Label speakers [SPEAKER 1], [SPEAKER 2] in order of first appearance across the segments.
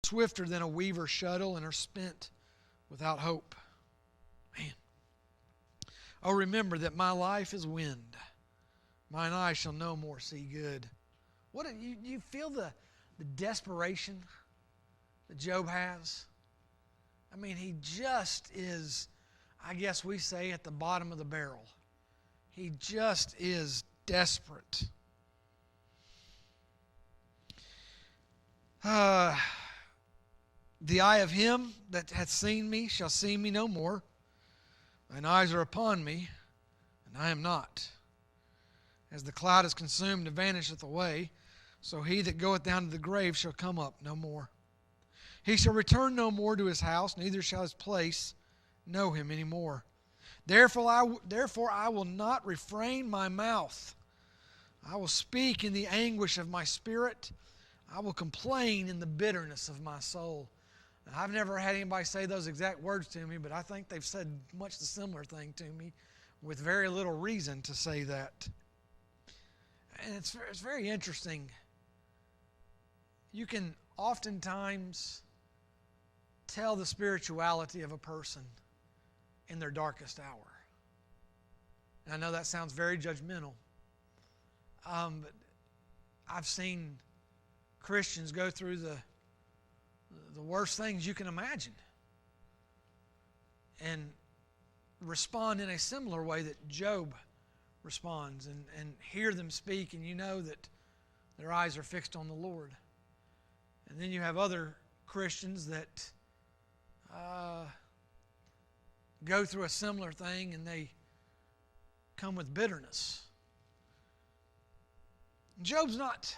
[SPEAKER 1] swifter than a weaver's shuttle, and are spent without hope. Man. Oh, remember that my life is wind. Mine eyes shall no more see good. What you feel the desperation that Job has? I mean, he just is, I guess we say, at the bottom of the barrel. He just is desperate. The eye of him that hath seen me shall see me no more. Thine eyes are upon me, and I am not. As the cloud is consumed and vanisheth away, so he that goeth down to the grave shall come up no more. He shall return no more to his house, neither shall his place know him any more. Therefore I will not refrain my mouth. I will speak in the anguish of my spirit. I will complain in the bitterness of my soul. Now, I've never had anybody say those exact words to me, but I think they've said much the similar thing to me with very little reason to say that. And it's very interesting. You can oftentimes tell the spirituality of a person in their darkest hour. And I know that sounds very judgmental, but I've seen Christians go through the worst things you can imagine and respond in a similar way that Job responds, and hear them speak, and you know that their eyes are fixed on the Lord. And then you have other Christians that go through a similar thing, and they come with bitterness. Job's not,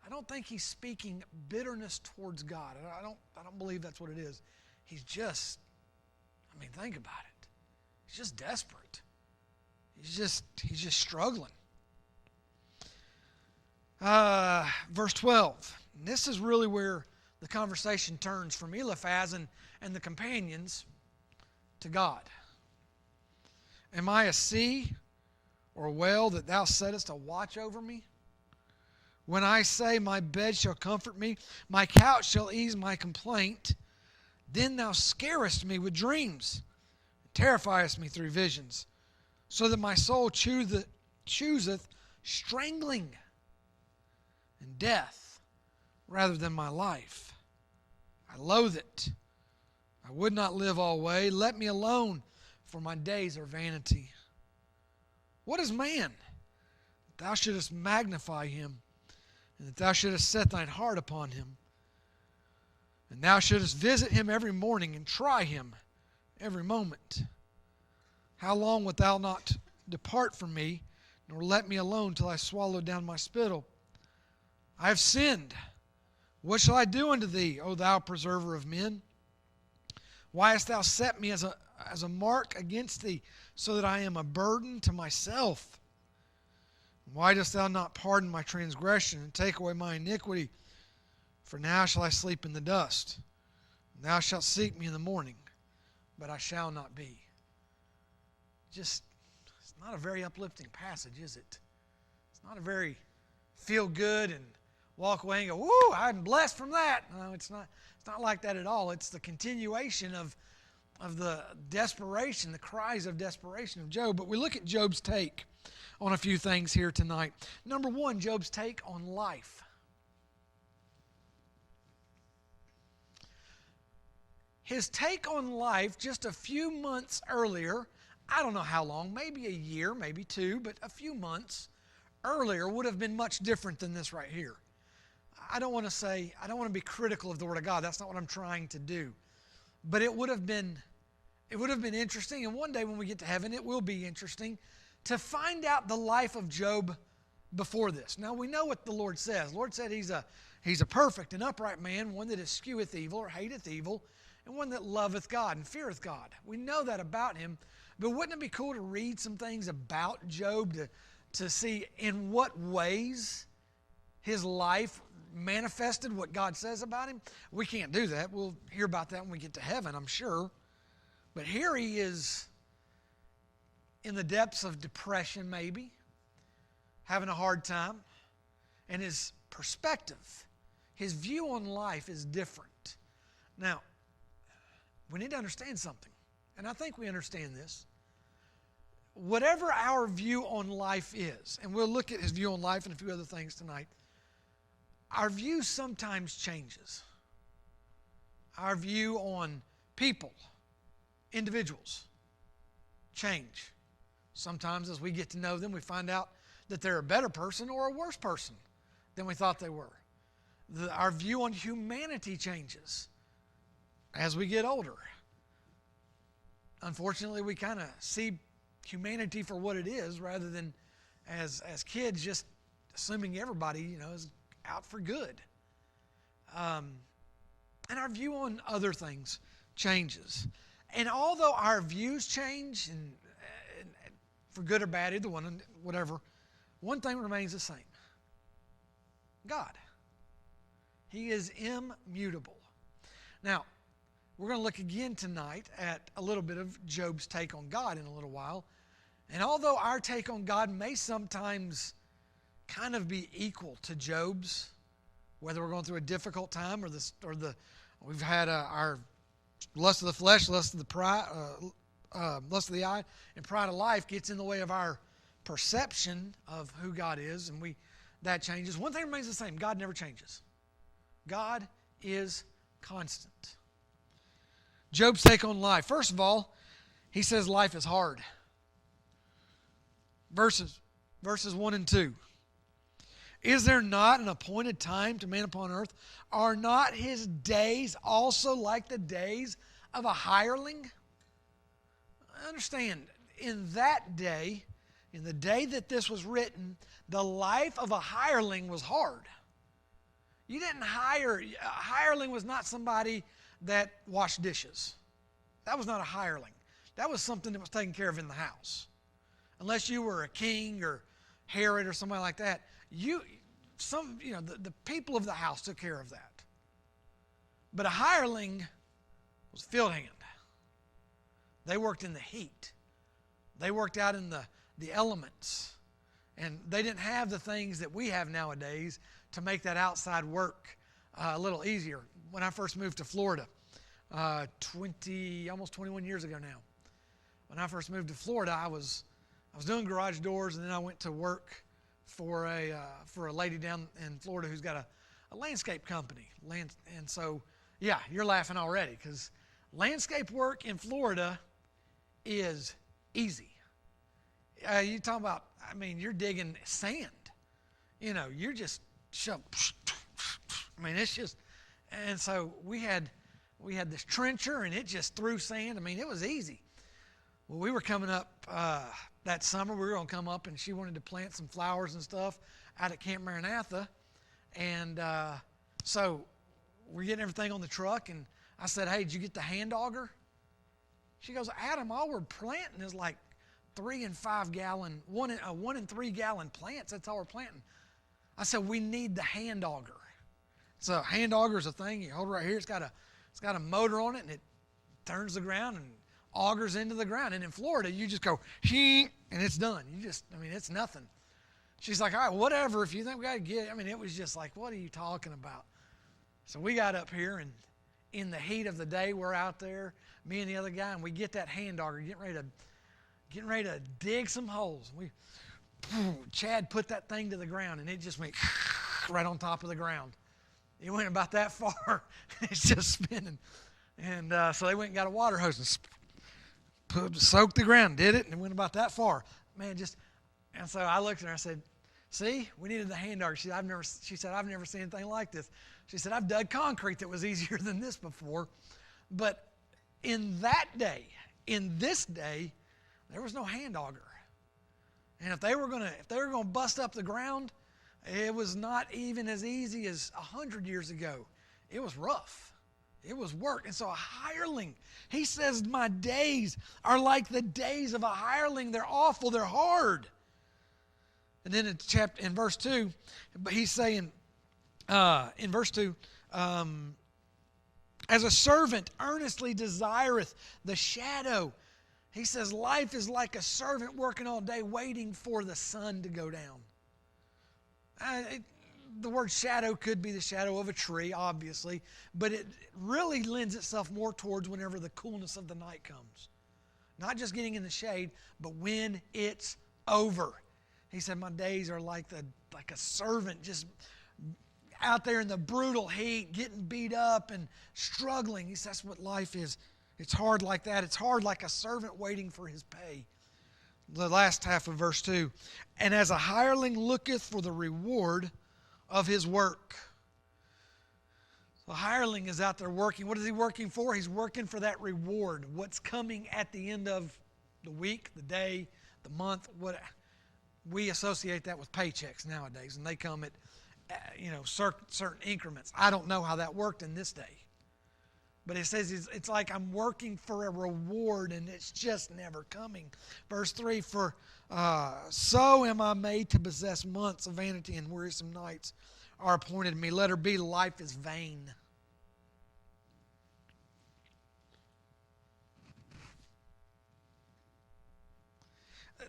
[SPEAKER 1] I don't think he's speaking bitterness towards God. I don't believe that's what it is. He's just, I mean, think about it. He's just desperate. He's just struggling. Verse 12. And this is really where the conversation turns from Eliphaz and the companions to God. Am I a sea or a well that thou settest a watch over me? When I say, my bed shall comfort me, my couch shall ease my complaint, then thou scarest me with dreams, terrifiest me through visions, so that my soul chooseth strangling and death rather than my life. I loathe it. I would not live alway. Let me alone, for my days are vanity. What is man, that thou shouldest magnify him, and that thou shouldest set thine heart upon him? And thou shouldest visit him every morning, and try him every moment. How long wilt thou not depart from me, nor let me alone till I swallow down my spittle? I have sinned. What shall I do unto thee, O thou preserver of men? Why hast thou set me as a mark against thee, so that I am a burden to myself? Why dost thou not pardon my transgression and take away my iniquity? For now shall I sleep in the dust. And thou shalt seek me in the morning, but I shall not be. It's not a very uplifting passage, is it? It's not a very feel good and walk away and go, woo, I'm blessed from that. No, it's not like that at all. It's the continuation of the desperation, the cries of desperation of Job. But we look at Job's take on a few things here tonight. Number one, Job's take on life. His take on life just a few months earlier, I don't know how long, maybe a year, maybe two, but a few months earlier would have been much different than this right here. I don't want to be critical of the Word of God. That's not what I'm trying to do. But it would have been interesting, and one day when we get to heaven, it will be interesting to find out the life of Job before this. Now, we know what the Lord says. The Lord said he's a perfect and upright man, one that escheweth evil or hateth evil, and one that loveth God and feareth God. We know that about him, but wouldn't it be cool to read some things about Job to see in what ways his life manifested what God says about him? We can't do that. We'll hear about that when we get to heaven, I'm sure. But here he is in the depths of depression, maybe, having a hard time, and his perspective, his view on life is different. Now, we need to understand something, and I think we understand this. Whatever our view on life is, and we'll look at his view on life and a few other things tonight, our view sometimes changes. Our view on people, individuals, change. Sometimes as we get to know them, we find out that they're a better person or a worse person than we thought they were. Our view on humanity changes as we get older. Unfortunately, we kind of see humanity for what it is rather than as kids just assuming everybody, is out for good. And our view on other things changes. And although our views change, and for good or bad, either one, whatever, one thing remains the same. God. He is immutable. Now, we're going to look again tonight at a little bit of Job's take on God in a little while. And although our take on God may sometimes kind of be equal to Job's, whether we're going through a difficult time or we've had our lust of the flesh, lust of the pride, lust of the eye, and pride of life gets in the way of our perception of who God is, and that changes. One thing remains the same: God never changes. God is constant. Job's take on life. First of all, he says life is hard. Verses 1 and 2. Is there not an appointed time to man upon earth? Are not his days also like the days of a hireling? Understand, in that day, in the day that this was written, the life of a hireling was hard. You didn't a hireling was not somebody that washed dishes. That was not a hireling. That was something that was taken care of in the house. Unless you were a king or Herod or somebody like that, the people of the house took care of that. But a hireling was a field hand. They worked in the heat. They worked out in the elements. And they didn't have the things that we have nowadays to make that outside work a little easier. When I first moved to Florida, almost 21 years ago now, when I first moved to Florida, I was doing garage doors, and then I went to work for a lady down in Florida who's got a landscape company. And so, yeah, you're laughing already, because landscape work in Florida is easy. You talking about, you're digging sand. You're just it's just, and so we had this trencher, and it just threw sand. It was easy. Well, we were coming up that summer. We were going to come up, and she wanted to plant some flowers and stuff out at Camp Maranatha. And so we're getting everything on the truck, and I said, "Hey, did you get the hand auger?" She goes, "Adam, all we're planting is like 3 and 5 gallon, 1 and 3 gallon plants. That's all we're planting." I said, "We need the hand auger." So hand auger is a thing. You hold it right here. It's got a motor on it, and it turns the ground and augers into the ground. And in Florida, you just go, and it's done. It's nothing. She's like, "All right, whatever. If you think we got to get it." It was just like, what are you talking about? So we got up here, and in the heat of the day, we're out there, me and the other guy, and we get that hand auger, getting ready to dig some holes. Chad put that thing to the ground, and it just went right on top of the ground. It went about that far. It's just spinning. And so they went and got a water hose and soaked the ground, did it, and it went about that far. And so I looked at her and I said, "See, we needed the hand auger." She said, "I've never seen anything like this." She said, "I've dug concrete that was easier than this before." But in this day, there was no hand auger. And if they were going to bust up the ground, it was not even as easy as 100 years ago. It was rough. It was work. And so a hireling, he says, "My days are like the days of a hireling. They're awful. They're hard." And then in verse 2, he's saying, in verse 2, "As a servant earnestly desireth the shadow." He says life is like a servant working all day waiting for the sun to go down. the word shadow could be the shadow of a tree, obviously, but it really lends itself more towards whenever the coolness of the night comes. Not just getting in the shade, but when it's over. He said, my days are like a servant just out there in the brutal heat, getting beat up and struggling. He says that's what life is. It's hard like that. It's hard like a servant waiting for his pay. The last half of verse 2. And as a hireling looketh for the reward of his work. The hireling is out there working. What is he working for? He's working for that reward. What's coming at the end of the week, the day, the month. What we associate that with paychecks nowadays, and they come at certain increments. I don't know how that worked in this day. But it says it's like I'm working for a reward and it's just never coming. Verse 3, for so am I made to possess months of vanity and wearisome nights are appointed me. Letter B, life is vain.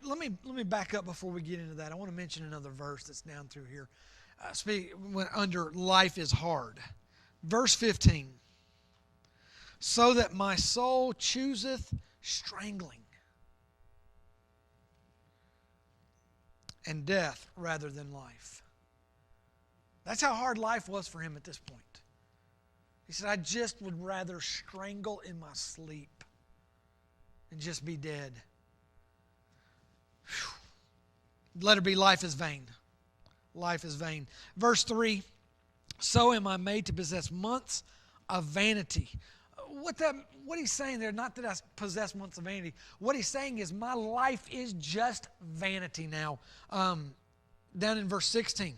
[SPEAKER 1] Let me back up before we get into that. I want to mention another verse that's down through here. Under life is hard. Verse 15. So that my soul chooseth strangling and death rather than life. That's how hard life was for him at this point. He said, I just would rather strangle in my sleep and just be dead. Whew. Letter B, life is vain. Life is vain. Verse 3, so am I made to possess months of vanity. What he's saying there, not that I possess months of vanity. What he's saying is my life is just vanity now. Down in verse 16,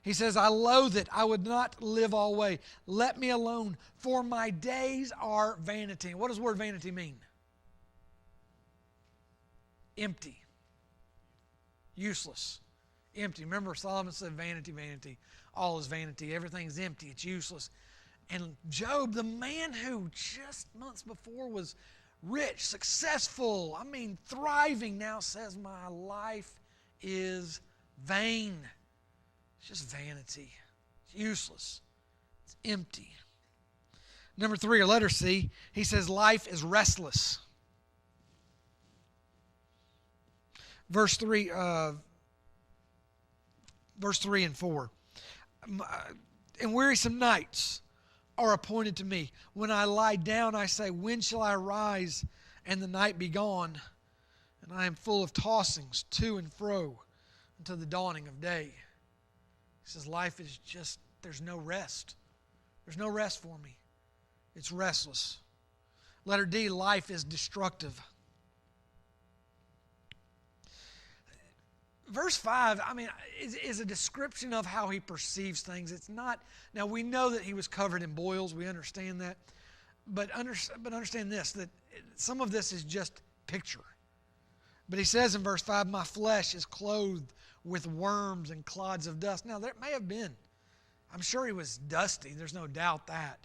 [SPEAKER 1] he says, I loathe it. I would not live always. Let me alone, for my days are vanity. What does the word vanity mean? Empty. Useless. Empty. Remember Solomon said, vanity, vanity. All is vanity. Everything's empty. It's useless. And Job, the man who just months before was rich, successful, thriving, now says, my life is vain. It's just vanity. It's useless. It's empty. Number 3, or letter C, he says, life is restless. Verse 3 and 4. And wearisome nights are appointed to me. When I lie down, I say, when shall I rise and the night be gone? And I am full of tossings to and fro until the dawning of day. He says, life is just, there's no rest. There's no rest for me. It's restless. Letter D, life is destructive. Verse 5, is a description of how he perceives things. It's not, now we know that he was covered in boils. We understand that. But understand this, that some of this is just picture. But he says in verse 5, my flesh is clothed with worms and clods of dust. Now, there may have been. I'm sure he was dusty. There's no doubt that.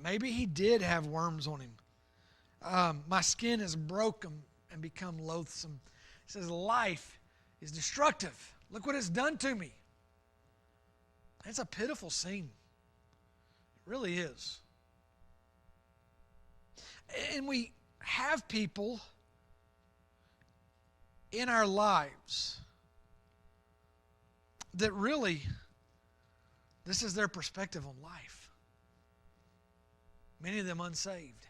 [SPEAKER 1] Maybe he did have worms on him. My skin is broken and become loathsome. He says, life is destructive. Look what it's done to me. It's a pitiful scene. It really is. And we have people in our lives that really, this is their perspective on life. Many of them unsaved.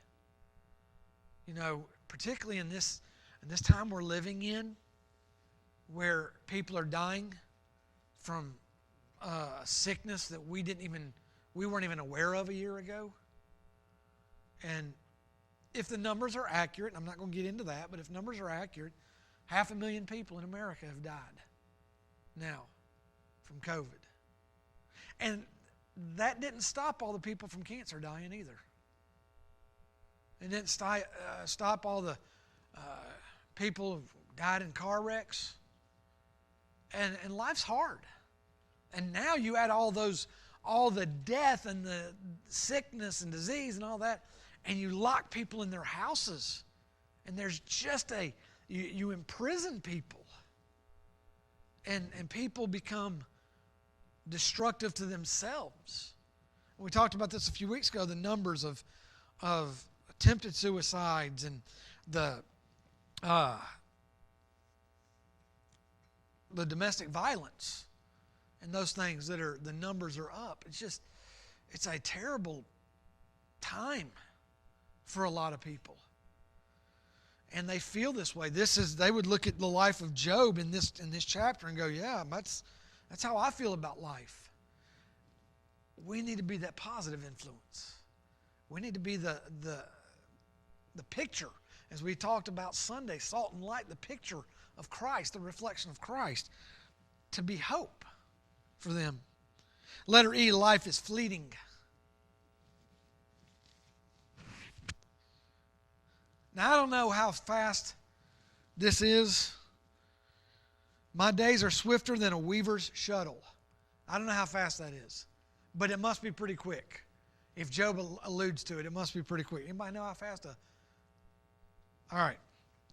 [SPEAKER 1] Particularly in this time we're living in, where people are dying from a sickness that we weren't even aware of a year ago. And if the numbers are accurate, I'm not going to get into that, but if numbers are accurate, 500,000 people in America have died now from COVID. And that didn't stop all the people from cancer dying either. It didn't stop all the people who died in car wrecks. And life's hard. And now you add all the death and the sickness and disease and all that, and you lock people in their houses. And there's just you imprison people. And people become destructive to themselves. We talked about this a few weeks ago, the numbers of attempted suicides and the domestic violence and those things the numbers are up. It's a terrible time for a lot of people. And they feel this way. They would look at the life of Job in this chapter and go, yeah, that's how I feel about life. We need to be that positive influence. We need to be the picture, as we talked about Sunday, salt and light, the picture of Christ, the reflection of Christ, to be hope for them. Letter E, life is fleeting. Now, I don't know how fast this is. My days are swifter than a weaver's shuttle. I don't know how fast that is, but it must be pretty quick. If Job alludes to it, it must be pretty quick. Anybody know how fast All right.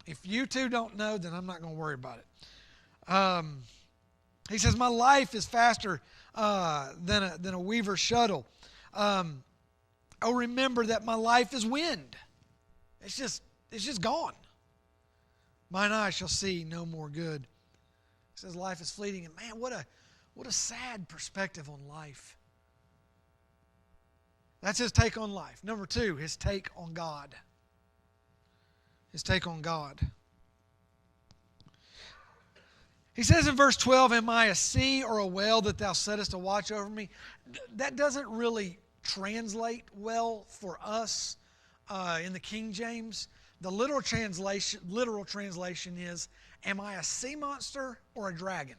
[SPEAKER 1] If you two don't know, then I'm not going to worry about it. He says, my life is faster than a weaver's shuttle. Oh, remember that my life is wind. It's just gone. Mine eyes shall see no more good. He says life is fleeting. And man, what a sad perspective on life. That's his take on life. Number 2, his take on God. His take on God. He says in verse 12, am I a sea or a whale that thou settest a watch over me? That doesn't really translate well for us in the King James. The literal translation is, am I a sea monster or a dragon?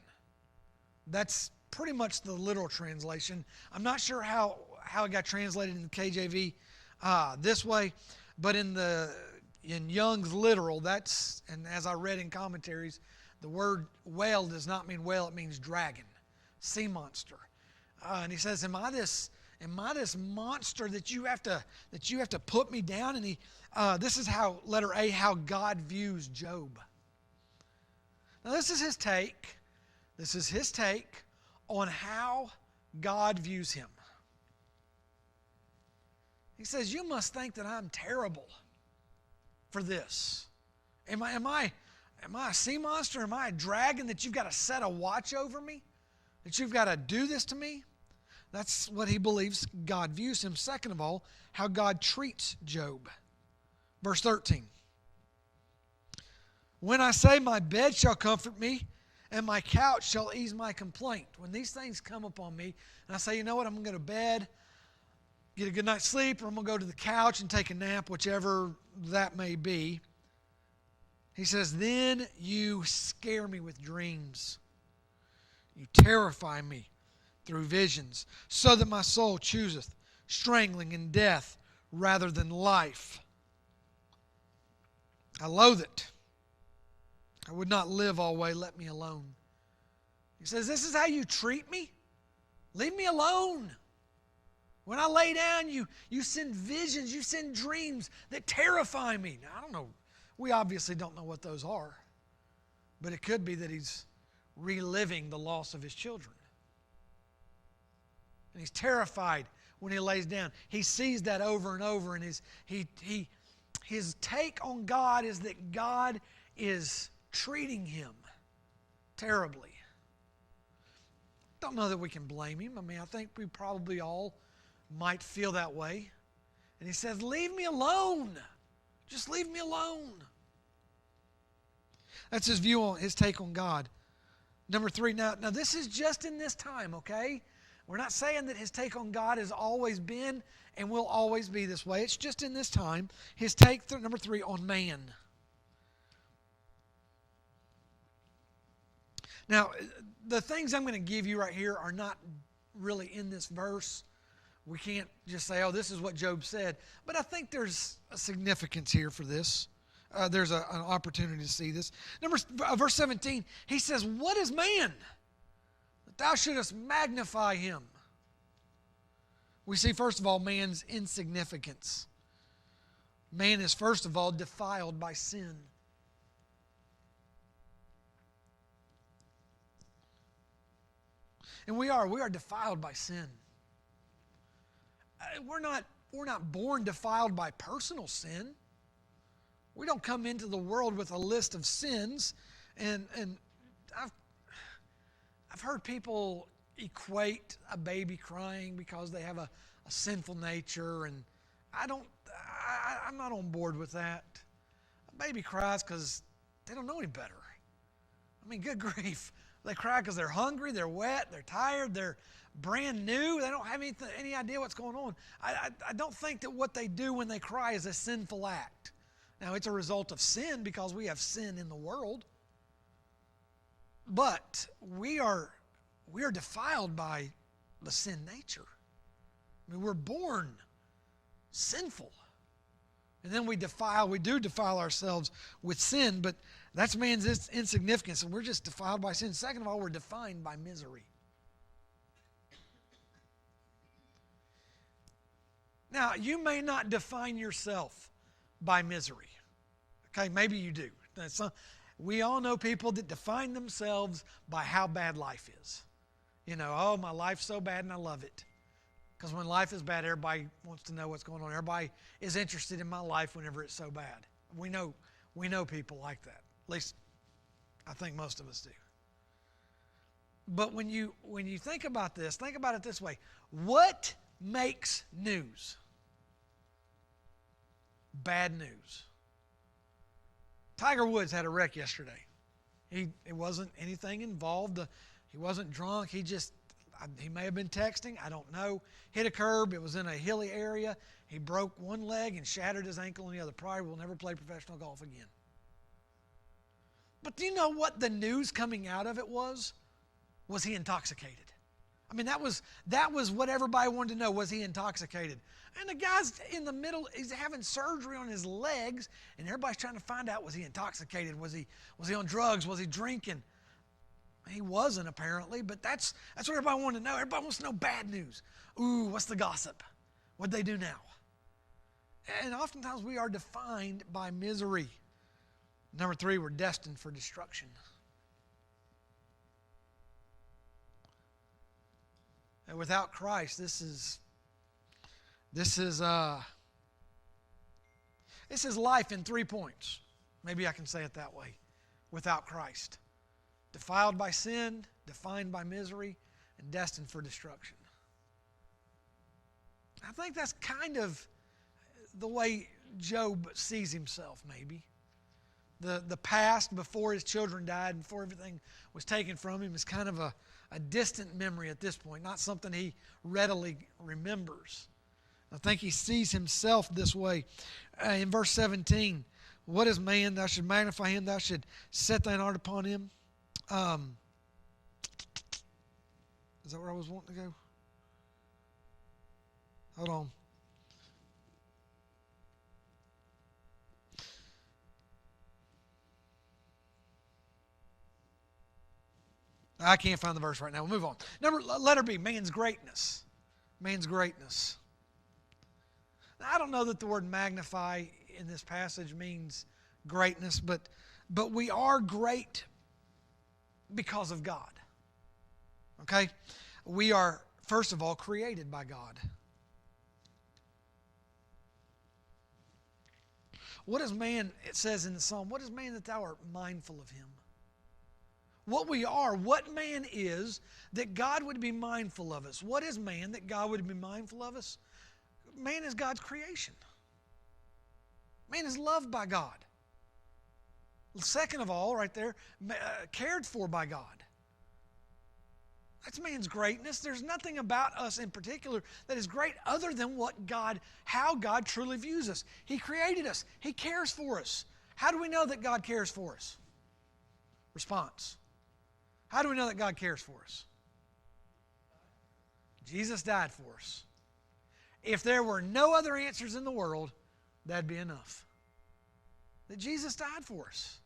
[SPEAKER 1] That's pretty much the literal translation. I'm not sure how it got translated in the KJV this way, but in Young's literal, and as I read in commentaries, the word whale does not mean whale, it means dragon, sea monster. And he says, am I this monster that you have to put me down? And this is how, letter A, how God views Job. Now this is his take. This is his take on how God views him. He says, you must think that I'm terrible for this. Am I a sea monster? Am I a dragon that you've got to set a watch over me? That you've got to do this to me? That's what he believes God views him. Second of all, how God treats Job. Verse 13. When I say my bed shall comfort me, and my couch shall ease my complaint. When these things come upon me, and I say, you know what, I'm going to go to bed, get a good night's sleep, or I'm going to go to the couch and take a nap, whichever that may be. He says, then you scare me with dreams. You terrify me through visions, so that my soul chooseth strangling and death rather than life. I loathe it. I would not live always. Let me alone. He says, this is how you treat me? Leave me alone. When I lay down, you send visions, you send dreams that terrify me. Now, I don't know. We obviously don't know what those are. But it could be that he's reliving the loss of his children. And he's terrified when he lays down. He sees that over and over, and his take on God is that God is treating him terribly. Don't know that we can blame him. I mean, I think we probably all might feel that way. And he says, leave me alone. Just leave me alone. That's his view on his take on God. Number 3, now this is just in this time, okay? We're not saying that his take on God has always been and will always be this way. It's just in this time. His take, number 3, on man. Now, the things I'm going to give you right here are not really in this verse. We can't just say, oh, this is what Job said. But I think there's a significance here for this. There's an opportunity to see this. Verse 17, he says, what is man that thou shouldest magnify him? We see, first of all, man's insignificance. Man is, first of all, defiled by sin. And we are defiled by sin. We're not born defiled by personal sin. We don't come into the world with a list of sins. And I've heard people equate a baby crying because they have a sinful nature, and I'm not on board with that. A baby cries because they don't know any better. I mean, good grief. They cry because they're hungry, they're wet, they're tired, they're brand new. They don't have any idea what's going on. I don't think that what they do when they cry is a sinful act. Now, it's a result of sin because we have sin in the world. But we are defiled by the sin nature. I mean, we're born sinful. And then we do defile ourselves with sin, but that's man's insignificance, and we're just defiled by sin. Second of all, we're defined by misery. Now, you may not define yourself by misery. Okay, maybe you do. We all know people that define themselves by how bad life is. You know, oh, my life's so bad and I love it. Because when life is bad, everybody wants to know what's going on. Everybody is interested in my life whenever it's so bad. We know people like that. At least I think most of us do. But when you think about this, think about it this way. What makes news? Bad news. Tiger Woods had a wreck yesterday. It wasn't anything involved. He wasn't drunk. He may have been texting. I don't know. Hit a curb. It was in a hilly area. He broke one leg and shattered his ankle in the other. Probably will never play professional golf again. But do you know what the news coming out of it was? Was he intoxicated? I mean, that was what everybody wanted to know. Was he intoxicated? And the guy's in the middle, he's having surgery on his legs, and everybody's trying to find out, was he intoxicated? Was he on drugs? Was he drinking? He wasn't, apparently, but that's what everybody wanted to know. Everybody wants to know bad news. Ooh, what's the gossip? What'd they do now? And oftentimes we are defined by misery. Number 3, we're destined for destruction. And without Christ, this is life in 3 points. Maybe I can say it that way. Without Christ. Defiled by sin, defined by misery, and destined for destruction. I think that's kind of the way Job sees himself, maybe. The past before his children died and before everything was taken from him is kind of a distant memory at this point, not something he readily remembers. I think he sees himself this way. In verse 17, what is man? Thou should magnify him, thou should set thine heart upon him. Is that where I was wanting to go? Hold on. I can't find the verse right now. We'll move on. Letter B, man's greatness. Man's greatness. Now, I don't know that the word magnify in this passage means greatness, but we are great because of God. Okay? We are, first of all, created by God. What is man, it says in the Psalm, what is man that thou art mindful of him? What we are, what man is that God would be mindful of us? What is man that God would be mindful of us? Man is God's creation. Man is loved by God. Second of all, right there, cared for by God. That's man's greatness. There's nothing about us in particular that is great other than how God truly views us. He created us. He cares for us. How do we know that God cares for us? Response. How do we know that God cares for us? Jesus died for us. If there were no other answers in the world, that'd be enough. That Jesus died for us.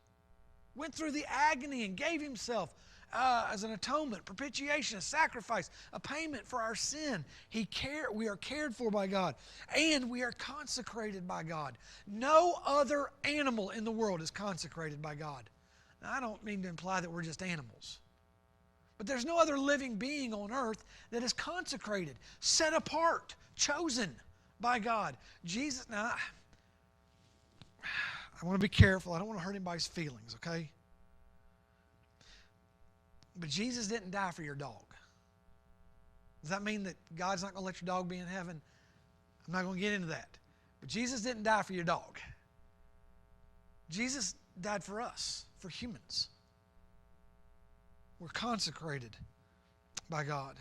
[SPEAKER 1] Went through the agony and gave himself as an atonement, propitiation, a sacrifice, a payment for our sin. We are cared for by God. And we are consecrated by God. No other animal in the world is consecrated by God. Now, I don't mean to imply that we're just animals. But there's no other living being on earth that is consecrated, set apart, chosen by God. Jesus, now, I want to be careful. I don't want to hurt anybody's feelings, okay? But Jesus didn't die for your dog. Does that mean that God's not going to let your dog be in heaven? I'm not going to get into that. But Jesus didn't die for your dog. Jesus died for us, for humans. We're consecrated by God.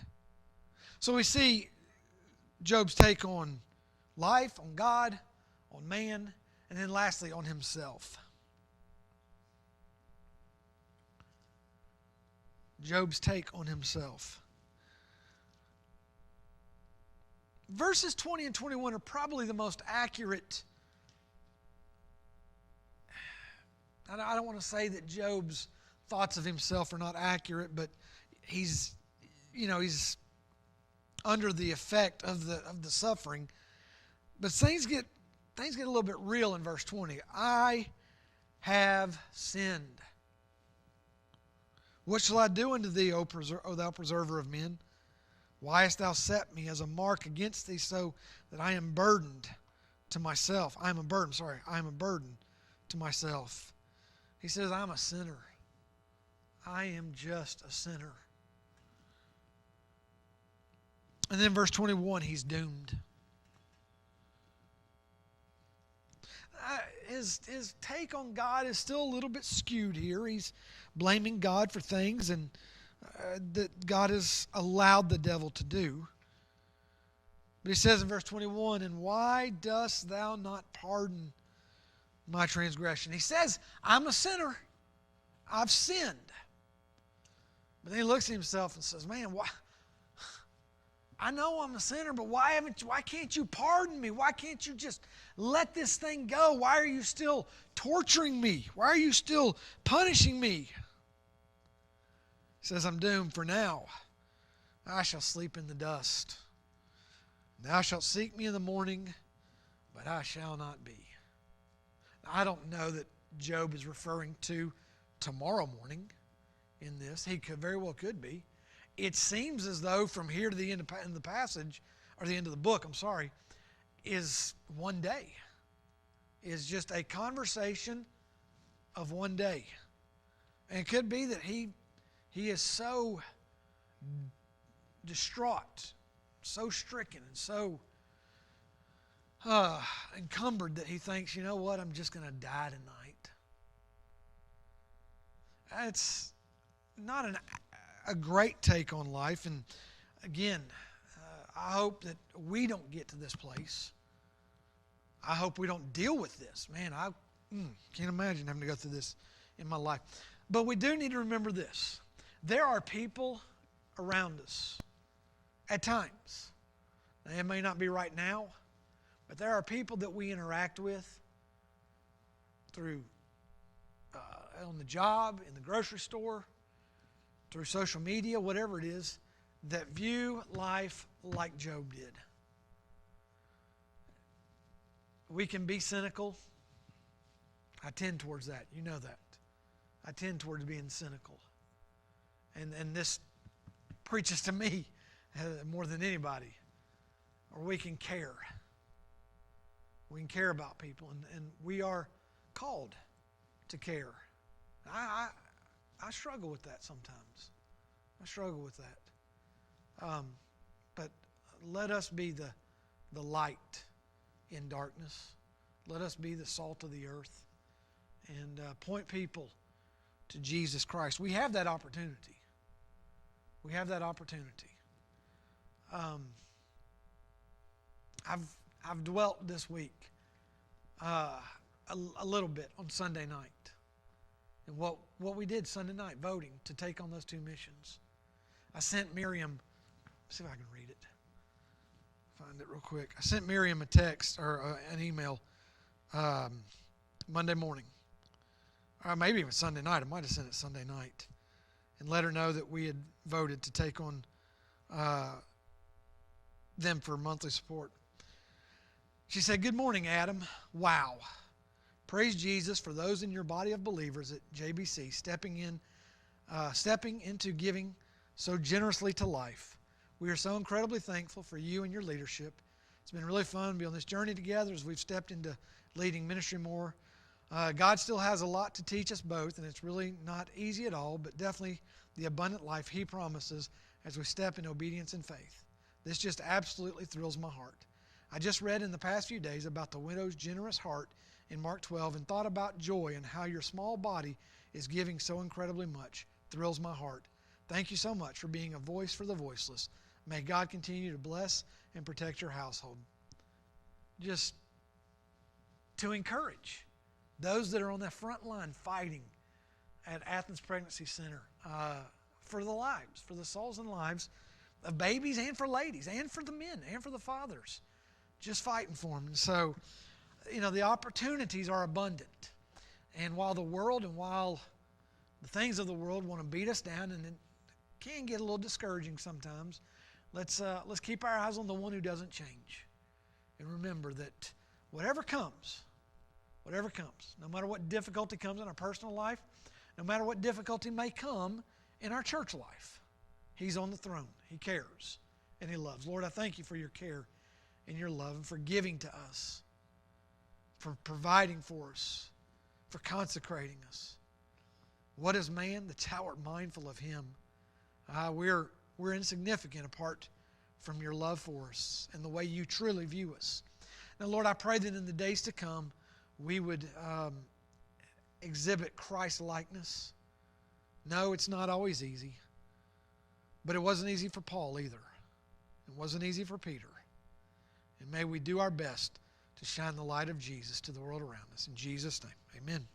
[SPEAKER 1] So we see Job's take on life, on God, on man, and then lastly on himself. Job's take on himself. Verses 20 and 21 are probably the most accurate. I don't want to say that Job's thoughts of himself are not accurate, but he's under the effect of the suffering. But things get a little bit real in verse 20. I have sinned. What shall I do unto thee, O thou preserver of men? Why hast thou set me as a mark against thee, so that I am burdened to myself? I am a burden to myself. He says, I'm a sinner. I am just a sinner. And then verse 21, he's doomed. His take on God is still a little bit skewed here. He's blaming God for things and that God has allowed the devil to do. But he says in verse 21, and why dost thou not pardon my transgression? He says, I'm a sinner. I've sinned. But then he looks at himself and says, man, why? I know I'm a sinner, but why can't you pardon me? Why can't you just let this thing go? Why are you still torturing me? Why are you still punishing me? He says, I'm doomed, for now I shall sleep in the dust. Thou shalt seek me in the morning, but I shall not be. Now, I don't know that Job is referring to tomorrow morning in this. He very well could be. It seems as though from here to the end of the passage, or the end of the book, is one day. Is just a conversation of one day. And it could be that he is so distraught, so stricken, and so encumbered that he thinks, you know what, I'm just going to die tonight. It's not a great take on life. And again, I hope that we don't get to this place. I hope we don't deal with this. Man, I can't imagine having to go through this in my life. But we do need to remember this. There are people around us at times. Now, it may not be right now, but there are people that we interact with through on the job, in the grocery store, through social media, whatever it is, that view life like Job did. We can be cynical. I tend towards that. You know that. I tend towards being cynical. And this preaches to me more than anybody. Or we can care. We can care about people. And we are called to care. I struggle with that sometimes. I struggle with that. But let us be the light in darkness. Let us be the salt of the earth and point people to Jesus Christ. We have that opportunity. We have that opportunity. I've dwelt this week a little bit on Sunday night. And what we did Sunday night, voting to take on those two missions. I sent Miriam, let's see if I can read it. Find it real quick. I sent Miriam a text or an email Monday morning. Or maybe even Sunday night. I might have sent it Sunday night. And let her know that we had voted to take on them for monthly support. She said, good morning, Adam. Wow. Praise Jesus for those in your body of believers at JBC stepping into giving so generously to life. We are so incredibly thankful for you and your leadership. It's been really fun to be on this journey together as we've stepped into leading ministry more. God still has a lot to teach us both, and it's really not easy at all, but definitely the abundant life He promises as we step in obedience and faith. This just absolutely thrills my heart. I just read in the past few days about the widow's generous heart in Mark 12 and thought about joy and how your small body is giving so incredibly much. Thrills my heart. Thank you so much for being a voice for the voiceless. May God continue to bless and protect your household. Just to encourage those that are on that front line fighting at Athens Pregnancy Center for the lives, for the souls and lives of babies and for ladies and for the men and for the fathers. Just fighting for them. And so, the opportunities are abundant. And while the world and while the things of the world want to beat us down, and it can get a little discouraging sometimes, let's keep our eyes on the one who doesn't change. And remember that whatever comes, no matter what difficulty comes in our personal life, no matter what difficulty may come in our church life, He's on the throne. He cares and He loves. Lord, I thank you for your care and your love and for giving to us, for providing for us, for consecrating us. What is man that thou art mindful of him? We're insignificant apart from your love for us and the way you truly view us. Now, Lord, I pray that in the days to come we would exhibit Christ-likeness. No, it's not always easy, but it wasn't easy for Paul either. It wasn't easy for Peter. And may we do our best to shine the light of Jesus to the world around us. In Jesus' name, amen.